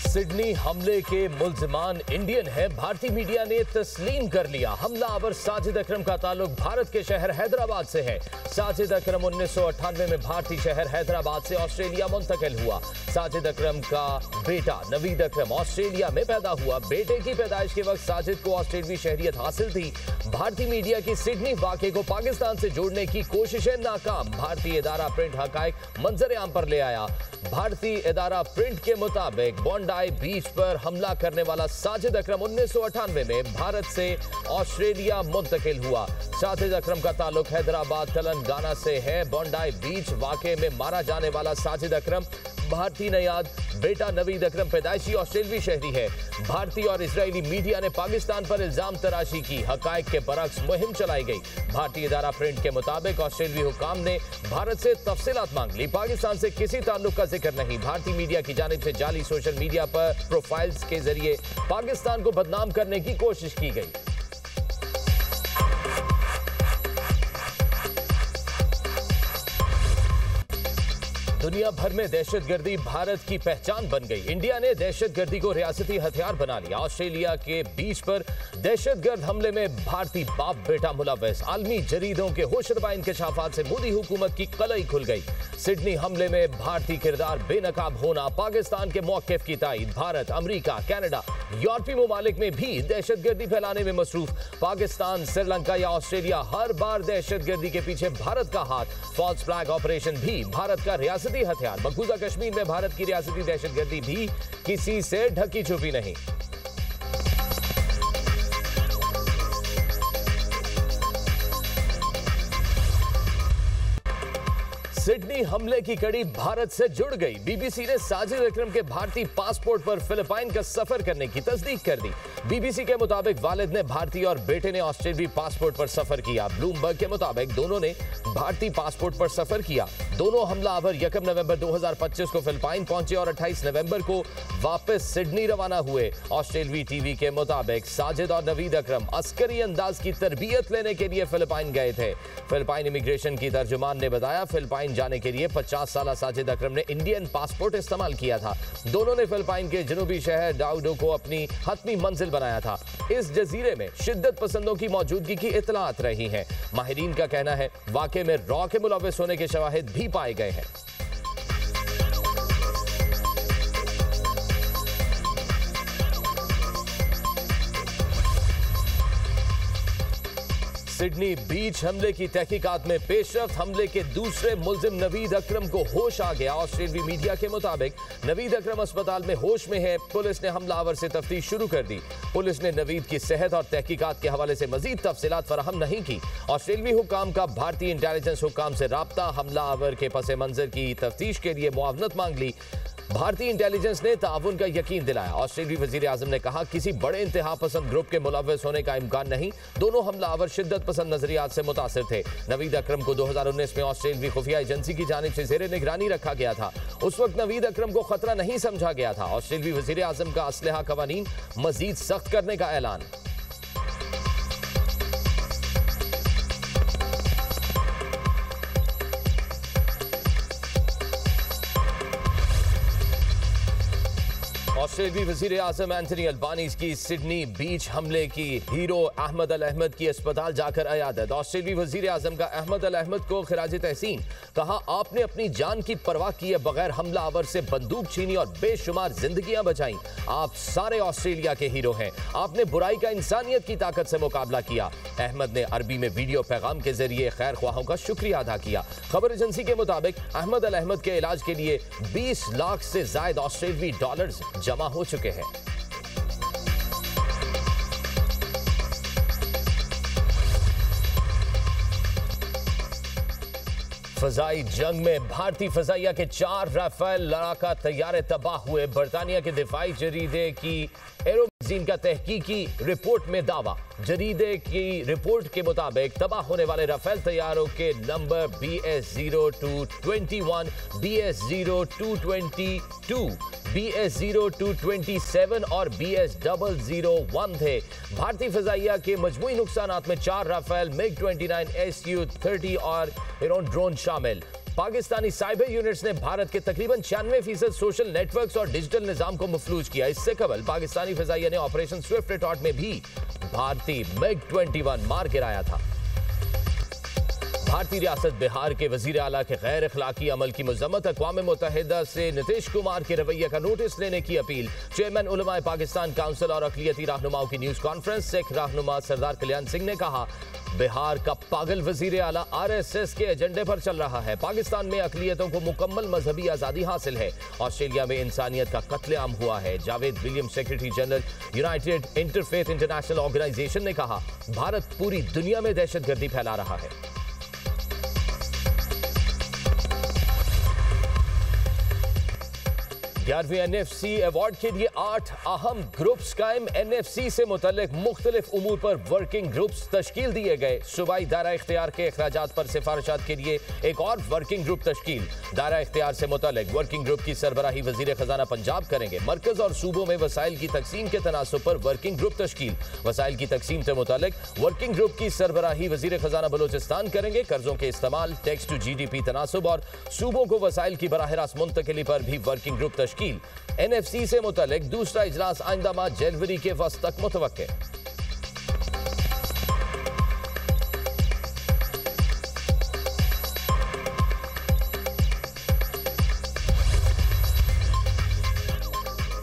Sydney हमले के मुल्जिमान Indian है, भारतीय मीडिया ने तस्लीम कर लिया। हमलावर साजिद अकरम का ताल्लुक भारत के शहर हैदराबाद से है। साजिद अकरम 1998 में भारतीय शहर हैदराबाद से ऑस्ट्रेलिया मुंतकिल हुआ। साजिद अकरम का बेटा नवीद अकरम ऑस्ट्रेलिया में पैदा हुआ। बेटे की पैदाइश के वक्त साजिद को ऑस्ट्रेलियाई शहरियत हासिल थी। भारतीय मीडिया की सिडनी वाक़े को पाकिस्तान से जोड़ने की कोशिशें नाकाम। भारतीय इदारा प्रिंट हकायक मंजर आम पर ले आया। भारतीय इदारा प्रिंट के मुताबिक बॉन्डाई बीच पर हमला करने वाला साजिद अकरम 1998 में भारत से ऑस्ट्रेलिया मुंतकिल हुआ। साजिद अकरम का ताल्लुक हैदराबाद तेलंगाना से है। बॉन्डाई बीच वाक़े में मारा जाने वाला साजिद अकरम भारतीय नयाद बेटा नवीद अकरम पैदाइशी ऑस्ट्रेलियाई शहरी है। भारतीय और इजरायली मीडिया ने पाकिस्तान पर इल्जाम तराशी की। हकायक के बरक्स मुहिम चलाई गई। भारतीय इदारा प्रिंट के मुताबिक ऑस्ट्रेलियाई हुकाम ने भारत से तफसीलात मांग ली। पाकिस्तान से किसी ताल्लुक का जिक्र नहीं। भारतीय मीडिया की जानिब से जाली सोशल मीडिया पर प्रोफाइल्स के जरिए पाकिस्तान को बदनाम करने की कोशिश की गई। दुनिया भर में दहशतगर्दी भारत की पहचान बन गई। इंडिया ने दहशतगर्दी को रियासती हथियार बना लिया। ऑस्ट्रेलिया के बीच पर दहशतगर्द हमले में भारतीय बाप बेटा मुलव्वस। आलमी जरीदों के होशरबा इंकशाफात से मोदी हुकूमत की कलई खुल गई। सिडनी हमले में भारतीय किरदार बेनकाब होना, पाकिस्तान के मौक़िफ़ की तायीद। भारत, अमरीका, कनाडा, यूरोपीय ममालिक में भी दहशतगर्दी फैलाने में मसरूफ। पाकिस्तान, श्रीलंका या ऑस्ट्रेलिया, हर बार दहशतगर्दी के पीछे भारत का हाथ। फॉल्स फ्लैग ऑपरेशन भी भारत का रियासती हथियार। मकबूजा कश्मीर में भारत की रियासती दहशतगर्दी भी किसी से ढकी छुपी नहीं। सिडनी हमले की कड़ी भारत से जुड़ गई। बीबीसी ने साजिद अकरम के भारतीय पासपोर्ट पर फिलिपाइन का सफर करने की तस्दीक कर दी। बीबीसी के मुताबिक वालिद ने भारतीय और बेटे ने ऑस्ट्रेलियाई पासपोर्ट पर सफर किया। ब्लूमबर्ग के मुताबिक दोनों ने भारतीय पासपोर्ट पर सफर किया। दोनों हमलावर 1 नवंबर 2025 को फिलिपाइन पहुंचे और 28 नवंबर को वापस सिडनी रवाना हुए। ऑस्ट्रेलियाई टीवी के मुताबिक साजिद और नवीद अकरम अस्करी अंदाज की तरबियत लेने के लिए फिलिपाइन गए थे। फिलिपाइन इमिग्रेशन की तर्जुमान ने बताया, फिलिपाइन जाने के लिए 50 साल साजिद अकरम ने इंडियन पासपोर्ट इस्तेमाल किया था। दोनों ने फिलिपाइन के जनूबी शहर डाउडो को अपनी हतमी मंजिल बनाया था। इस जजीरे में शिद्दत पसंदों की मौजूदगी की इतलात रही है। माहिरीन का कहना है वाक़े में रॉ के मुलव्वस होने के शवाहिद भी पाए गए हैं। सिडनी बीच हमले की तहकीकात में पेशरफ्त। हमले के दूसरे मुल्जिम नवीद अकरम को होश आ गया। ऑस्ट्रेलियाई मीडिया के मुताबिक नवीद अकरम अस्पताल में होश में है। पुलिस ने हमलावर से तफ्तीश शुरू कर दी। पुलिस ने नवीद की सेहत और तहकीकात के हवाले से मजीद तफसीलात फराहम नहीं की। ऑस्ट्रेलियाई हुकाम का भारतीय इंटेलिजेंस हुकाम से राब्ता। हमलावर के पस मंजर की तफ्तीश के लिए मुआवनत मांग ली। भारतीय इंटेलिजेंस ने ताउन का यकीन दिलाया। ऑस्ट्रेलियाई वजीर आजम ने कहा, किसी बड़े इंतहा पसंद ग्रुप के मुलव्वस होने का इम्कान नहीं। दोनों हमलावर शिद्दत पसंद नजरियात से मुतासिर थे। नवीद अकरम को 2019 में ऑस्ट्रेलियाई खुफिया एजेंसी की जानिब से ज़ेरे निगरानी रखा गया था। उस वक्त नवीद अकरम को खतरा नहीं समझा गया था। ऑस्ट्रेलियाई वजीर आजम का असलहा कवानीन मजीद सख्त करने का ऐलान। ऑस्ट्रेलियाई वज़ीर आज़म एंथनी अल्बानीज़ की सिडनी बीच हमले की हीरो अहमद अल अहमद की अस्पताल जाकर अयादत। ऑस्ट्रेलियाई वज़ीर आज़म का अहमद अल अहमद को खिराज तहसीन। कहा, आपने अपनी जान की परवाह किए बगैर हमलावर से बंदूक छीनी और बेशुमार जिंदगियां बचाई। आप सारे ऑस्ट्रेलिया के हीरो हैं। आपने बुराई का इंसानियत की ताकत से मुकाबला किया। अहमद ने अरबी में वीडियो पैगाम के जरिए खैर ख्वाहों का शुक्रिया अदा किया। खबर एजेंसी के मुताबिक अहमद अल अहमद के इलाज के लिए 20 लाख से ज्यादा ऑस्ट्रेलियाई डॉलर्स जमा हो चुके हैं। फजाई जंग में भारतीय फजाइया के 4 राफेल लड़ाका तैयारे तबाह हुए। बरतानिया के दिफाई जरीदे की एरो मैगजीन का तहकीकी रिपोर्ट में दावा। जरीदे की रिपोर्ट के मुताबिक तबाह होने वाले राफेल तैयारों के नंबर BS-0221, BS-0222, BS-0227 और BS-001 थे। भारतीय फजाइया के मजमूई नुकसानात में 4 राफेल, MiG-29, Su-30 और ड्रोन शामिल। पाकिस्तानी साइबर यूनिट्स ने भारत के तकरीबन 96% सोशल नेटवर्क्स और डिजिटल निजाम को मफलूज किया। इससे कबल पाकिस्तानी फिजाइया ने ऑपरेशन स्विफ्ट रिटॉर्ट में भी भारतीय MiG-21 मार गिराया था। भारतीय रियासत बिहार के वजीर आला के गैर अखलाकी अमल की मजम्मत। अक़वाम मुत्तहिदा से नीतीश कुमार के रवैये का नोटिस लेने की अपील। चेयरमैन उलमाए पाकिस्तान काउंसिल और अक़लियती रहनुमाओं की न्यूज़ कॉन्फ्रेंस। सिख रहनुमा सरदार कल्याण सिंह ने कहा, बिहार का पागल वजीर आला RSS के एजेंडे पर चल रहा है। पाकिस्तान में अक़लियतों को मुकम्मल मजहबी आज़ादी हासिल है। ऑस्ट्रेलिया में इंसानियत का कत्लेआम हुआ है। Javed William, secretary general united interfaith international organization ने कहा, भारत पूरी दुनिया में दहशतगर्दी फैला रहा है। 11वें NFC अवार्ड के लिए 8 अहम ग्रुप्स कायम। NFC से मुतल्लिक मुख्तलिफ उमूर पर वर्किंग ग्रुप्स तश्कील दिए गए। सूबाई दायरा इख्तियार के अखराजात पर सिफारिशात के लिए एक और वर्किंग ग्रुप तश्कील। दायरा इख्तियार से मुतल्लिक वर्किंग ग्रुप की सरबराही वजीर खजाना पंजाब करेंगे। मरकज और सूबों में वसाइल की तकसीम के तनासुब पर वर्किंग ग्रुप तश्कील। वसाइल की तकसीम से मुतल्लिक वर्किंग ग्रुप की सरबराही वजीर खजाना बलोचिस्तान करेंगे। कर्जों के इस्तेमाल, टैक्स टू GDP तनासुब और सूबों को वसाइल की बराह रास्त मुंतकिली पर भी वर्किंग ग्रुप तश्कील। NFC से मुतल्लिक दूसरा इजलास आइंदा माह जनवरी के वस्त तक मुतवक्के।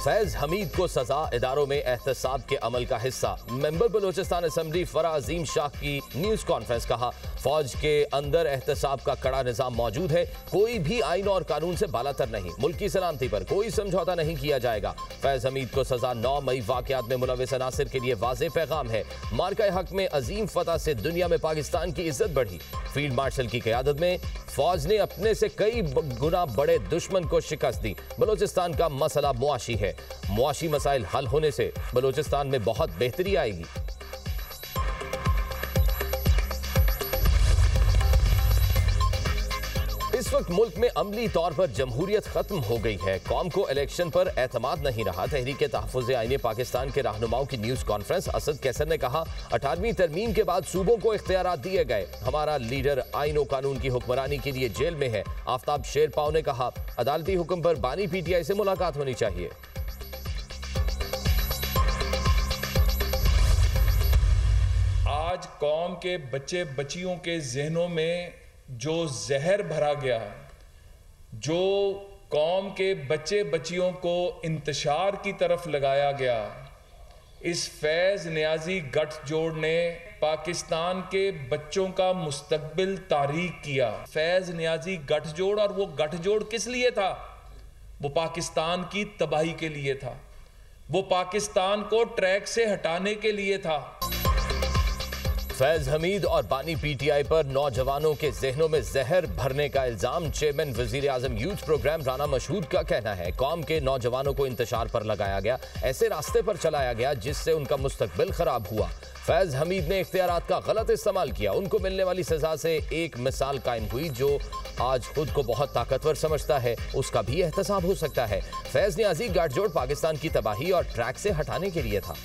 फैज हमीद को सजा, इदारों में एहतसाब के अमल का हिस्सा। मेंबर बलोचिस्तान असेंबली फरा अजीम शाह की न्यूज़ कॉन्फ्रेंस। कहा, फौज के अंदर एहतसाब का कड़ा निज़ाम मौजूद है। कोई भी आइन और कानून से बालातर नहीं। मुल्क की सलामती पर कोई समझौता नहीं किया जाएगा। फैज हमीद को सजा। 9 मई वाक़यात में मुलव्विस अनासिर के लिए वाज़ेह पैगाम है। मार्का हक में अजीम फतह से दुनिया में पाकिस्तान की इज्जत बढ़ी। फील्ड मार्शल की क़यादत में फौज ने अपने से कई गुना बड़े दुश्मन को शिकस्त दी। बलोचिस्तान का मसला मुआशी है। मुआशी मसाइल हल होने से बलोचिस्तान में बहुत बेहतरी आएगी। इस वक्त मुल्क में अमली तौर पर जमहूरियत खत्म हो गई है। कौम को इलेक्शन पर एतमाद नहीं रहा। तहरीक तहफ़्फ़ुज़ आईन पाकिस्तान के रहनुमाओं की न्यूज़ कॉन्फ्रेंस। असद कैसर ने कहा, 18वीं तरमीम के बाद सूबों को इख्तियारात दिए गए। हमारा लीडर आइन और कानून की हुक्मरानी के लिए जेल में है। आफ्ताब शेरपाव ने कहा, अदालती हुक्म पर बानी PTI से मुलाकात होनी चाहिए। आज कौम के बच्चे बच्चियों के जहनों में जो जहर भरा गया, जो कौम के बच्चे बच्चियों को इंतशार की तरफ लगाया गया, इस फैज नियाजी गठजोड़ ने पाकिस्तान के बच्चों का मुस्तकबिल तारीक किया। फैज नियाजी गठजोड़, और वो गठजोड़ किस लिए था? वो पाकिस्तान की तबाही के लिए था। वो पाकिस्तान को ट्रैक से हटाने के लिए था। फैज हमीद और बानी PTI पर नौजवानों के जहनों में जहर भरने का इल्जाम। चेयरमैन वजीर आजम यूथ प्रोग्राम राना मशहूद का कहना है, कौम के नौजवानों को इंतशार पर लगाया गया, ऐसे रास्ते पर चलाया गया जिससे उनका मुस्तकबिल खराब हुआ। फैज हमीद ने इख्तियारात का गलत इस्तेमाल किया। उनको मिलने वाली सजा से एक मिसाल कायम हुई। जो आज खुद को बहुत ताकतवर समझता है, उसका भी एहतसाब हो सकता है। फैज नियाजी गठजोड़ पाकिस्तान की तबाही और ट्रैक से हटाने के लिए था।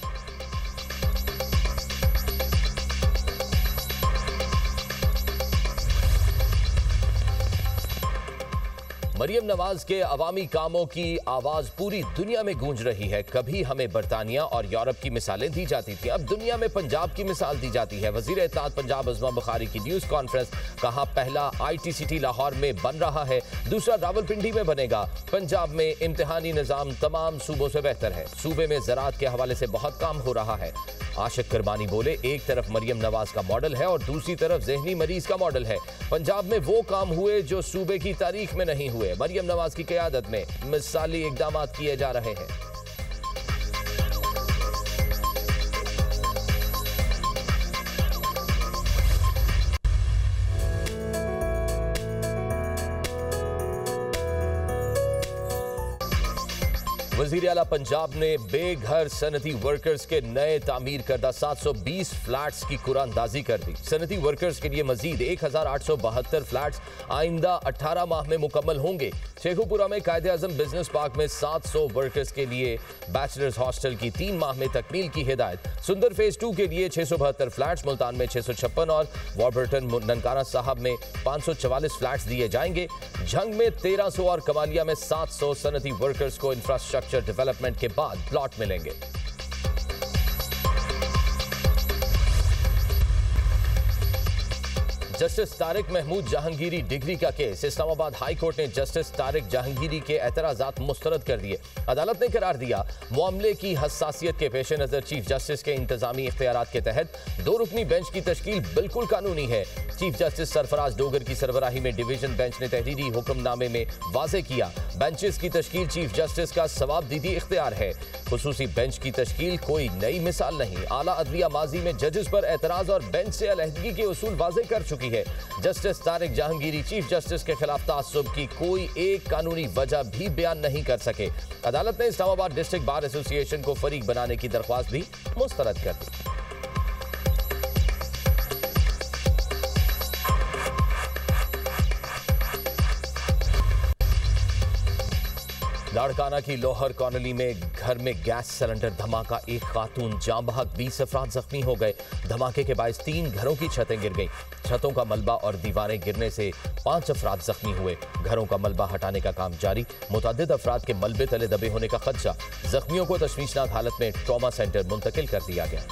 मरियम नवाज के अवामी कामों की आवाज पूरी दुनिया में गूंज रही है। कभी हमें बरतानिया और यूरोप की मिसालें दी जाती थी, अब दुनिया में पंजाब की मिसाल दी जाती है। वजीर इत्तलात पंजाब अज़मा बुखारी की न्यूज़ कॉन्फ्रेंस। कहा, पहला IT सिटी लाहौर में बन रहा है, दूसरा रावलपिंडी में बनेगा। पंजाब में इम्तिहानी निज़ाम तमाम सूबों से बेहतर है। सूबे में ज़राअत के हवाले से बहुत काम हो रहा है। आशिक करबानी बोले, एक तरफ मरियम नवाज का मॉडल है और दूसरी तरफ ज़हनी मरीज का मॉडल है। पंजाब में वो काम हुए जो सूबे की तारीख में नहीं हुए। मरियम नवाज की क़यादत में मिसाली इक़दाम किए जा रहे हैं। वजीर आला पंजाब ने बेघर सनती वर्कर्स के नए तामीर करदा 720 फ्लैट्स की कुरानदाजी कर दी। सनती वर्कर्स के लिए मजीद 1872 फ्लैट्स आइंदा 18 माह में मुकम्मल होंगे। शेखुपुरा में कायदे-आज़म बिजनेस पार्क में 700 वर्कर्स के लिए बैचलर्स हॉस्टल की 3 माह में तकमील की हिदायत। सुंदर फेज 2 के लिए 672 फ्लैट्स, मुल्तान में 656 और वॉर्बर्टन ननकाना साहब में 544 फ्लैट्स दिए जाएंगे। झंग में 1300 और कमालिया में 700 सनती वर्कर्स को इंफ्रास्ट्रक्चर डेवलपमेंट के बाद प्लॉट मिलेंगे। जस्टिस तारिक महमूद जहांगीरी डिग्री का केस। इस्लामाबाद हाई कोर्ट ने जस्टिस तारिक जहांगीरी के एतराजात मुस्तरद कर दिए। अदालत ने करार दिया, मामले की हसासियत के पेश नजर चीफ जस्टिस के इंतजामी इख्तियारात के तहत 2 रुकनी बेंच की तश्कील बिल्कुल कानूनी है। चीफ जस्टिस सरफराज डोगर की सरबराही में डिवीजन बेंच ने तहरीरी हुक्मनामे में वाज़ेह किया, बेंचेस की तश्कील चीफ जस्टिस का सवाबदीदी इख्तियार है। खुसूसी बेंच की तश्कील कोई नई मिसाल नहीं। आला अदलिया माजी में जजेस पर एतराज और बेंच से अलहदगी के उसूल वाज़ेह कर चुकी है। Justice Tariq Jahangiri chief justice के खिलाफ तासुब की कोई एक कानूनी वजह भी बयान नहीं कर सके। अदालत ने इस्लामाबाद डिस्ट्रिक्ट बार एसोसिएशन को फरीक बनाने की दरख्वास्त भी मुस्तरद कर दी। लाड़काना की लोहर कॉलोनी में घर में गैस सिलेंडर धमाका, एक खातून जाँ बहक, 20 अफराद जख्मी हो गए। धमाके के बायस 3 घरों की छतें गिर गईं। छतों का मलबा और दीवारें गिरने से 5 अफराद जख्मी हुए। घरों का मलबा हटाने का काम जारी। मुतअद्दिद अफराद के मलबे तले दबे होने का खदशा। जख्मियों को तशवीशनाक हालत में ट्रॉमा सेंटर मुंतकिल कर दिया गया।